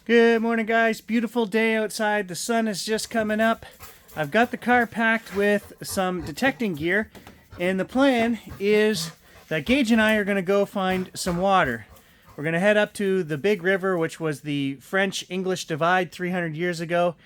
Good morning, guys. Beautiful day outside. The sun is just coming up. I've got the car packed with some detecting gear, and the plan is that Gage and I are going to go find some water. We're going to head up to the big river, which was the French-English divide 300 years ago,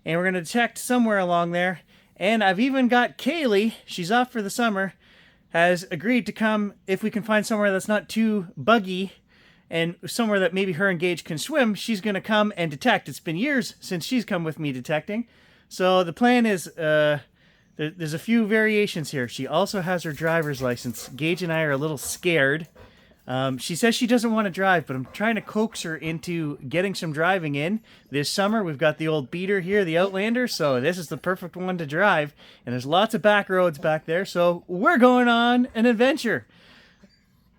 and we're going to detect somewhere along there. And I've even got Kaylee, she's off for the summer, has agreed to come if we can find somewhere that's not too buggy and somewhere that maybe her and Gage can swim. She's going to come and detect. It's been years since she's come with me detecting. So the plan is, there's a few variations here. She also has her driver's license. Gage and I are a little scared. She says she doesn't want to drive, but I'm trying to coax her into getting some driving in. This summer, we've got the old beater here, the Outlander, so this is the perfect one to drive. And there's lots of back roads back there, so we're going on an adventure.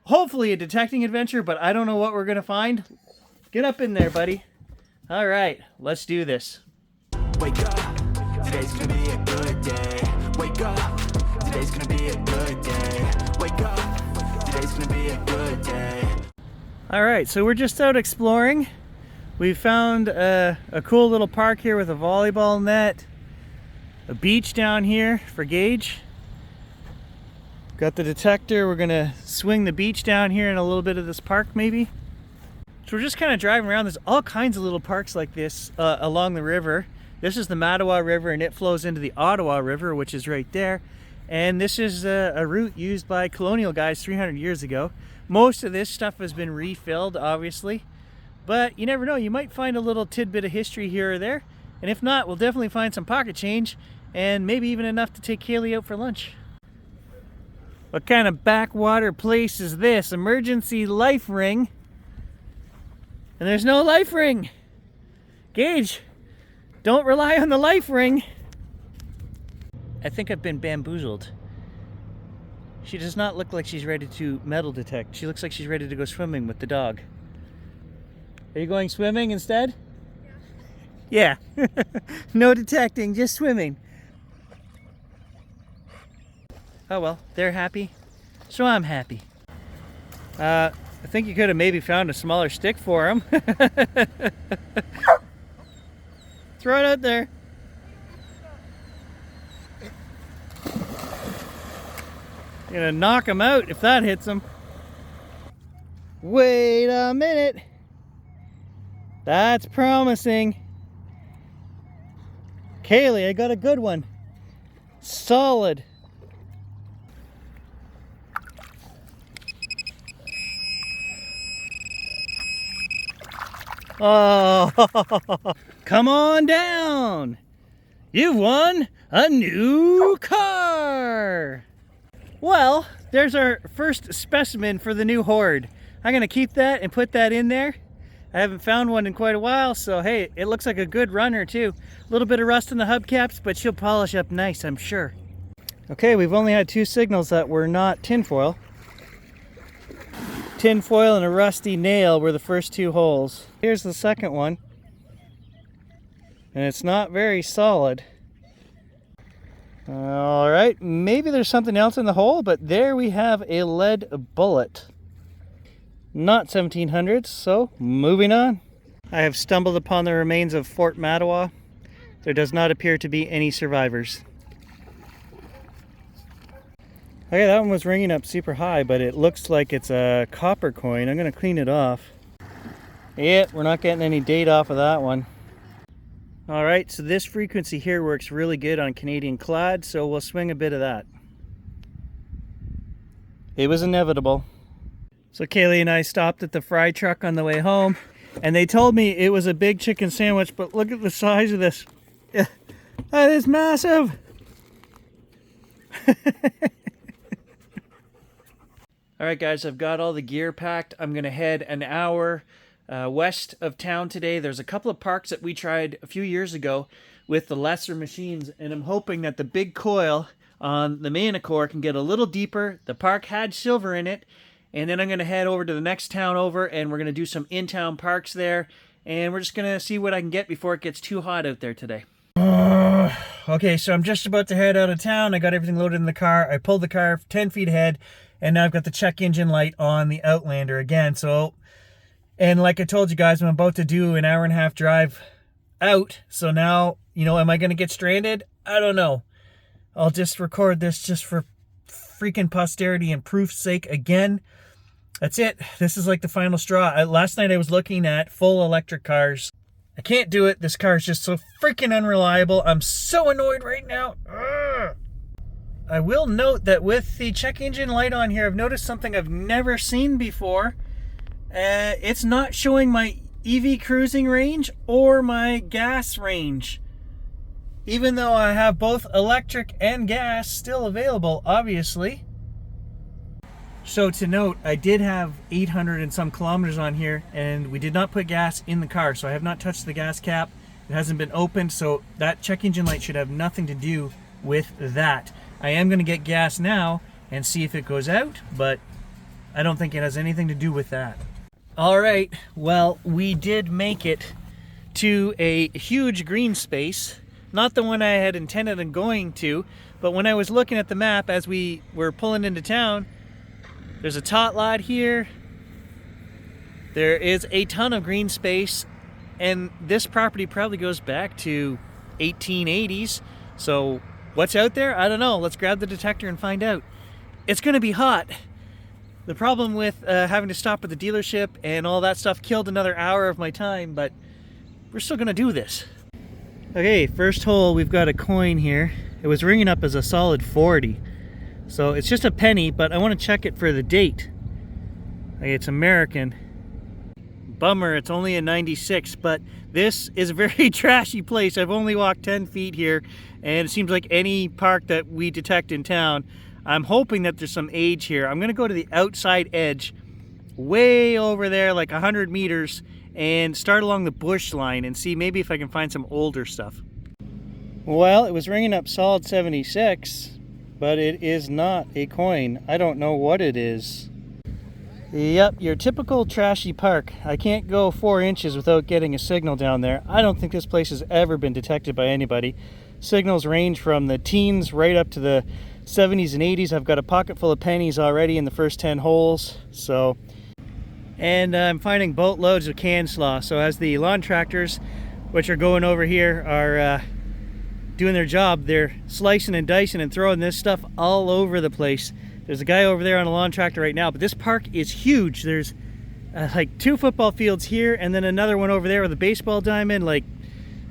Hopefully a detecting adventure, but I don't know what we're going to find. Get up in there, buddy. All right, let's do this. Wake up, today's gonna be a good day. Wake up, today's gonna be a good day. Wake up, today's gonna be a good day. All right, so we're just out exploring. We found a cool little park here with a volleyball net, a beach down here for Gage. Got the detector. We're gonna swing the beach down here in a little bit of this park maybe. So we're just kind of driving around. There's all kinds of little parks like this along the river. This is the Mattawa River and it flows into the Ottawa River, which is right there. And this is a route used by colonial guys 300 years ago. Most of this stuff has been refilled, obviously. But you never know, you might find a little tidbit of history here or there. And if not, we'll definitely find some pocket change and maybe even enough to take Kaylee out for lunch. What kind of backwater place is this? Emergency life ring. And there's no life ring. Gage, don't rely on the life ring. I think I've been bamboozled. She does not look like she's ready to metal detect. She looks like she's ready to go swimming with the dog. Are you going swimming instead? Yeah. Yeah. No detecting, just swimming. Oh well, they're happy, so I'm happy. I think you could have maybe found a smaller stick for him. Throw it out there. You're gonna knock him out if that hits him. Wait a minute. That's promising. Kaylee, I got a good one. Solid. Oh, come on down. You've won a new car. Well, there's our first specimen for the new horde. I'm going to keep that and put that in there. I haven't found one in quite a while, so hey, it looks like a good runner too. A little bit of rust in the hubcaps, but she'll polish up nice, I'm sure. Okay, we've only had two signals that were not tinfoil. Tinfoil and a rusty nail were the first two holes. Here's the second one. And it's not very solid. Alright, maybe there's something else in the hole, but there we have a lead bullet. Not 1700s, so moving on. I have stumbled upon the remains of Fort Mattawa. There does not appear to be any survivors. Okay, that one was ringing up super high, but it looks like it's a copper coin. I'm going to clean it off. Yeah, we're not getting any date off of that one. Alright, so this frequency here works really good on Canadian clad, so we'll swing a bit of that. It was inevitable. So Kaylee and I stopped at the fry truck on the way home, and they told me it was a big chicken sandwich, but look at the size of this. That is massive! Alright guys, I've got all the gear packed. I'm going to head an hour west of town today. There's a couple of parks that we tried a few years ago with the lesser machines, and I'm hoping that the big coil on the Manacor can get a little deeper. The park had silver in it, and then I'm going to head over to the next town over, and we're going to do some in-town parks there, and we're just going to see what I can get before it gets too hot out there today. Okay, so I'm just about to head out of town. I got everything loaded in the car. I pulled the car 10 feet ahead, and now I've got the check engine light on the Outlander again. So And like I told you guys, I'm about to do an hour-and-a-half drive out. So now, am I going to get stranded? I don't know. I'll just record this just for freaking posterity and proof's sake again. That's it. This is like the final straw. Last night I was looking at full electric cars. I can't do it. This car is just so freaking unreliable. I'm so annoyed right now. Ugh. I will note that with the check engine light on here, I've noticed something I've never seen before. It's not showing my EV cruising range or my gas range. Even though I have both electric and gas still available, obviously. So to note, I did have 800 and some kilometers on here, and we did not put gas in the car, so I have not touched the gas cap. It hasn't been opened, so that check engine light should have nothing to do with that. I am going to get gas now and see if it goes out, but I don't think it has anything to do with that. All right, well, we did make it to a huge green space. Not the one I had intended on going to, but when I was looking at the map as we were pulling into town, there's a tot lot here. There is a ton of green space, and this property probably goes back to 1880s. So what's out there? I don't know. Let's grab the detector and find out. It's going to be hot. The problem with having to stop at the dealership and all that stuff killed another hour of my time, but we're still going to do this. Okay, first hole, we've got a coin here. It was ringing up as a solid 40. So it's just a penny, but I want to check it for the date. Okay, it's American. Bummer, it's only a 96, but this is a very trashy place. I've only walked 10 feet here, and it seems like any park that we detect in town, I'm hoping that there's some age here. I'm going to go to the outside edge, way over there, like 100 meters, and start along the bush line and see maybe if I can find some older stuff. Well, it was ringing up solid 76, but it is not a coin. I don't know what it is. Yep, your typical trashy park. I can't go 4 inches without getting a signal down there. I don't think this place has ever been detected by anybody. Signals range from the teens right up to the 70s and 80s. I've got a pocket full of pennies already in the first 10 holes. And I'm finding boatloads of can slaw. So as the lawn tractors, which are going over here, are doing their job, they're slicing and dicing and throwing this stuff all over the place. There's a guy over there on a lawn tractor right now, but this park is huge. There's like 2 football fields here and then another one over there with a baseball diamond, like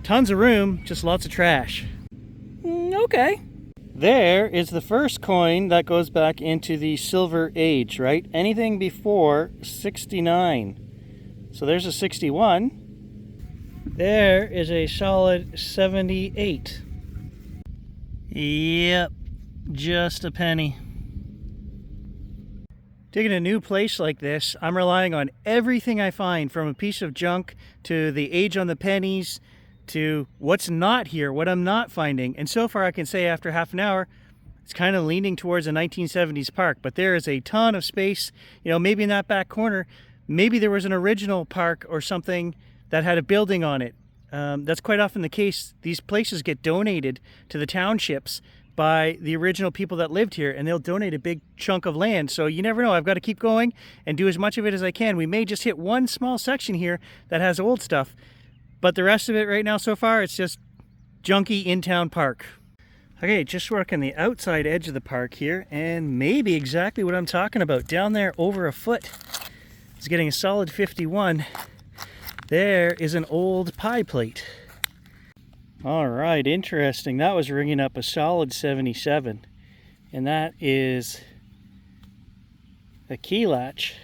tons of room, just lots of trash. Okay. There is the first coin that goes back into the Silver Age, right? Anything before 69. So there's a 61. There is a solid 78. Yep, just a penny. Digging a new place like this, I'm relying on everything I find, from a piece of junk to the age on the pennies to what's not here, what I'm not finding. And so far I can say after half an hour, it's kind of leaning towards a 1970s park, but there is a ton of space. Maybe in that back corner, maybe there was an original park or something that had a building on it. That's quite often the case. These places get donated to the townships by the original people that lived here, and they'll donate a big chunk of land. So you never know. I've got to keep going and do as much of it as I can. We may just hit one small section here that has old stuff, but the rest of it right now so far, it's just junky in-town park. Okay, just working the outside edge of the park here, and maybe exactly what I'm talking about. Down there over a foot, it's getting a solid 51. There is an old pie plate. All right, interesting. That was ringing up a solid 77. And that is a key latch.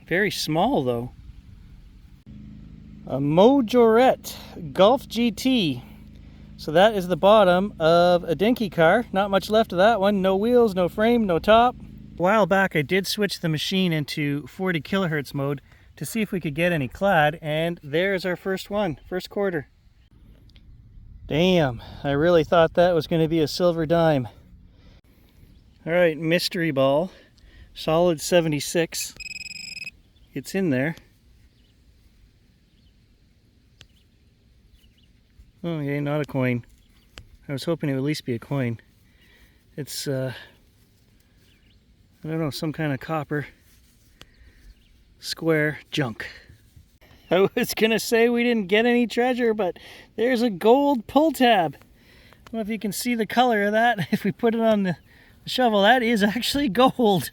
Very small though. A Majorette Golf GT. So that is the bottom of a dinky car. Not much left of that one. No wheels, no frame, no top. A while back I did switch the machine into 40 kilohertz mode to see if we could get any clad, and there's our first one, first quarter. Damn, I really thought that was going to be a silver dime. All right, mystery ball, solid 76. It's in there. Oh, okay, not a coin. I was hoping it would at least be a coin. It's, I don't know, some kind of copper. square junk. I was gonna say we didn't get any treasure, but there's a gold pull tab. I don't know if you can see the color of that. If we put it on the shovel, that is actually gold.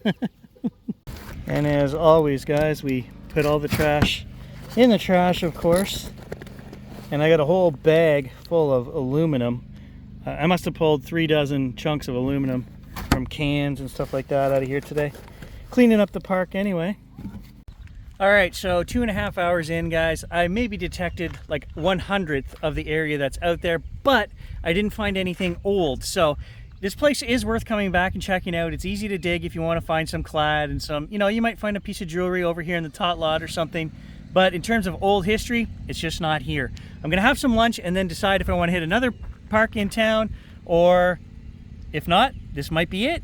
And as always, guys, we put all the trash in the trash, of course. And I got a whole bag full of aluminum. I must have pulled 3 dozen chunks of aluminum from cans and stuff like that out of here today. Cleaning up the park anyway. All right, so 2.5 hours in, guys. I maybe detected like 1/100th of the area that's out there, but I didn't find anything old. So this place is worth coming back and checking out. It's easy to dig if you want to find some clad and some, you know, you might find a piece of jewelry over here in the tot lot or something. But in terms of old history, it's just not here. I'm gonna have some lunch and then decide if I want to hit another park in town, or if not, this might be it.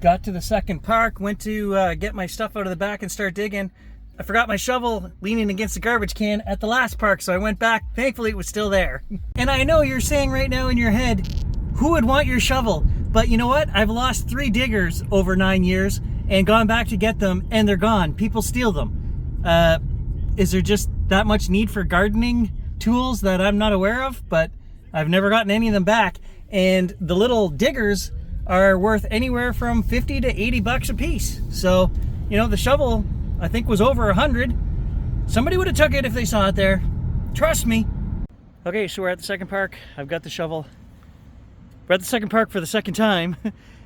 Got to the second park, went to get my stuff out of the back and start digging. I forgot my shovel leaning against the garbage can at the last park, so I went back. Thankfully, it was still there. And I know you're saying right now in your head, who would want your shovel? But you know what? I've lost 3 diggers over 9 years and gone back to get them, and they're gone. People steal them. Is there just that much need for gardening tools that I'm not aware of? But I've never gotten any of them back. And the little diggers are worth anywhere from 50 to 80 bucks a piece. So, you know, the shovel, I think, was over 100. Somebody would have took it if they saw it there. Trust me. Okay, so we're at the second park. I've got the shovel. We're at the second park for the second time.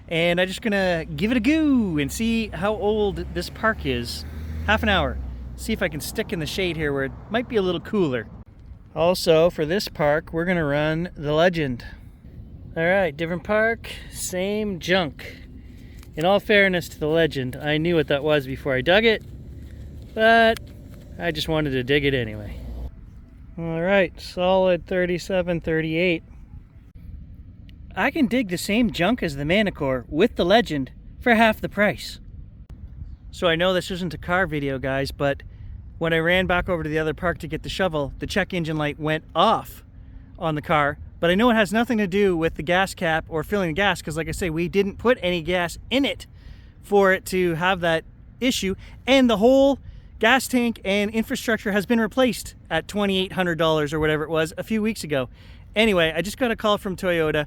And I'm just gonna give it a go and see how old this park is. Half an hour. See if I can stick in the shade here where it might be a little cooler. Also, for this park, we're gonna run the legend. All right, different park, same junk. In all fairness to the legend, I knew what that was before I dug it, but I just wanted to dig it anyway. All right, solid 37, 38. I can dig the same junk as the Manicore with the legend for half the price. So I know this isn't a car video, guys, but when I ran back over to the other park to get the shovel, the check engine light went off on the car. But I know it has nothing to do with the gas cap or filling the gas, because like I say, we didn't put any gas in it for it to have that issue. And the whole gas tank and infrastructure has been replaced at $2,800 or whatever it was a few weeks ago. Anyway, I just got a call from Toyota.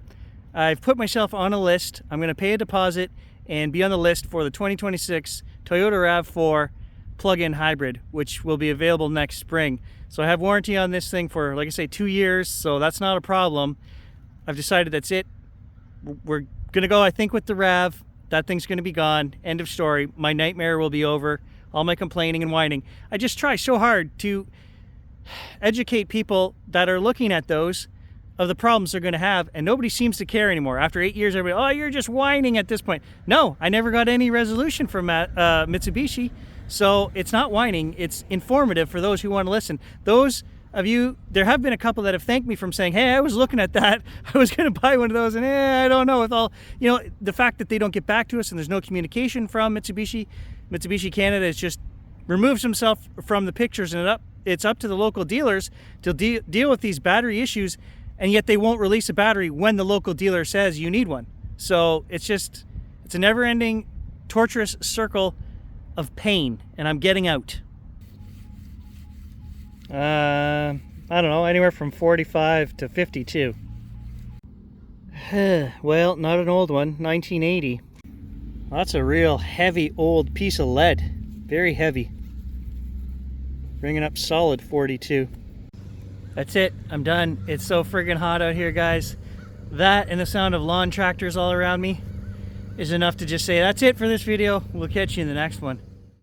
I've put myself on a list. I'm going to pay a deposit and be on the list for the 2026 Toyota RAV4 plug-in hybrid, which will be available next spring. So I have warranty on this thing for, like I say, 2 years, so that's not a problem. I've decided that's it. We're gonna go, I think, with the RAV. That thing's gonna be gone. End of story. My nightmare will be over. All my complaining and whining. I just try so hard to educate people that are looking at those of the problems they're gonna have, and nobody seems to care anymore. After 8 years, everybody, oh, you're just whining at this point. No, I never got any resolution from Mitsubishi. So it's not whining, it's informative for those who want to listen. Those of you, there have been a couple that have thanked me from saying, hey, I was looking at that, I was going to buy one of those, and I don't know, with all, you know, the fact that they don't get back to us and there's no communication from Mitsubishi Canada has just removes himself from the pictures, and it's up to the local dealers to deal with these battery issues, and yet they won't release a battery when the local dealer says you need one. So it's a never-ending, torturous circle of pain, and I'm getting out. I don't know, anywhere from 45 to 52. Well, not an old one, 1980. That's a real heavy old piece of lead. Very heavy. Bringing up solid 42. That's it, I'm done. It's so friggin' hot out here, guys. That and the sound of lawn tractors all around me is enough to just say that's it for this video. We'll catch you in the next one.